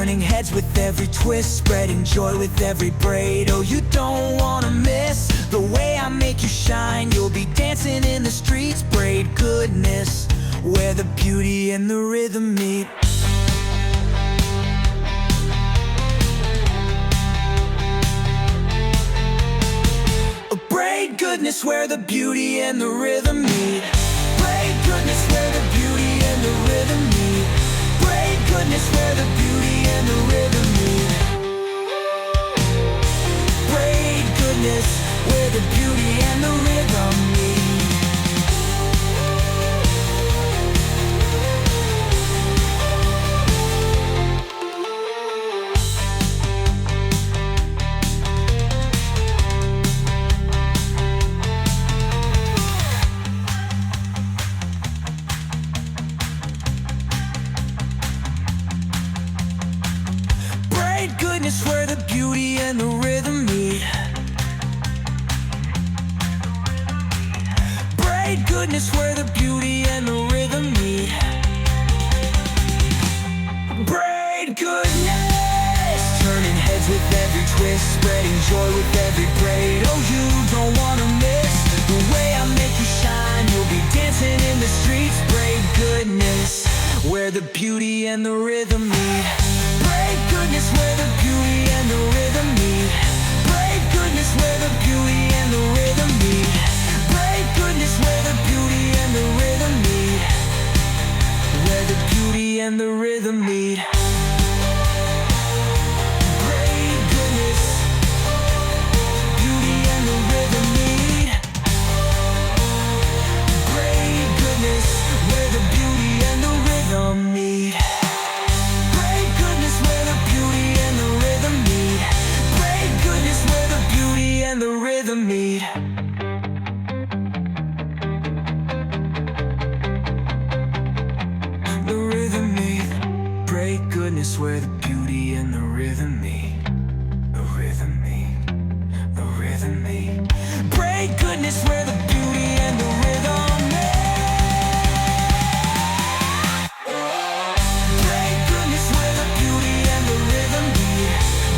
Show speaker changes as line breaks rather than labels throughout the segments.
turning heads with every twist, spreading joy with every braid. Oh, you don't wanna miss the way I make you shine. You'll be dancing in the streets, braid goodness, where the beauty and the rhythm meet. Braid goodness, where the beauty and the rhythm meet. Braid goodness, where the beauty and the rhythm meet. Braid goodness, where the beauty and the rhythm meet. Braid goodness, where the beauty and the rhythm meet. Braid goodness, where the beauty and the rhythm meet. Braid goodness, where the beauty and the rhythm meet. Braid goodness, turning heads with every twist, spreading joy with every braid. Oh, you don't wanna miss the way I make you shine. You'll be dancing in the streets. Braid goodness, where the beauty and the rhythm meet. Braid goodness, where the beauty and the rhythm meet. Braid goodness, where the beauty and the rhythm meet. Braid goodness, where the beauty and the rhythm meet. Where the beauty and the rhythm meet. Braid goodness, beauty and the rhythm meet. Braid goodness, where the beauty and the rhythm meet. Braid goodness, where the beauty and the rhythm meet. Braid goodness, where the beauty and the rhythm meet. The rhythm meet. Braid goodness, where the beauty and the rhythm meet. The rhythm meet. The rhythm meet. Braid goodness, where the beauty and the rhythm meet. Braid goodness, where the beauty and the rhythm meet.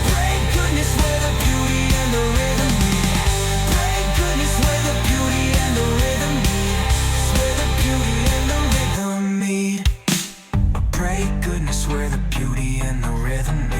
Braid goodness, where the beauty and the rhythm meet. Braid goodness, where the beauty and the rhythm meet. Where the beauty and the rhythm meet. Braid goodness, where the beauty and the rhythm meet.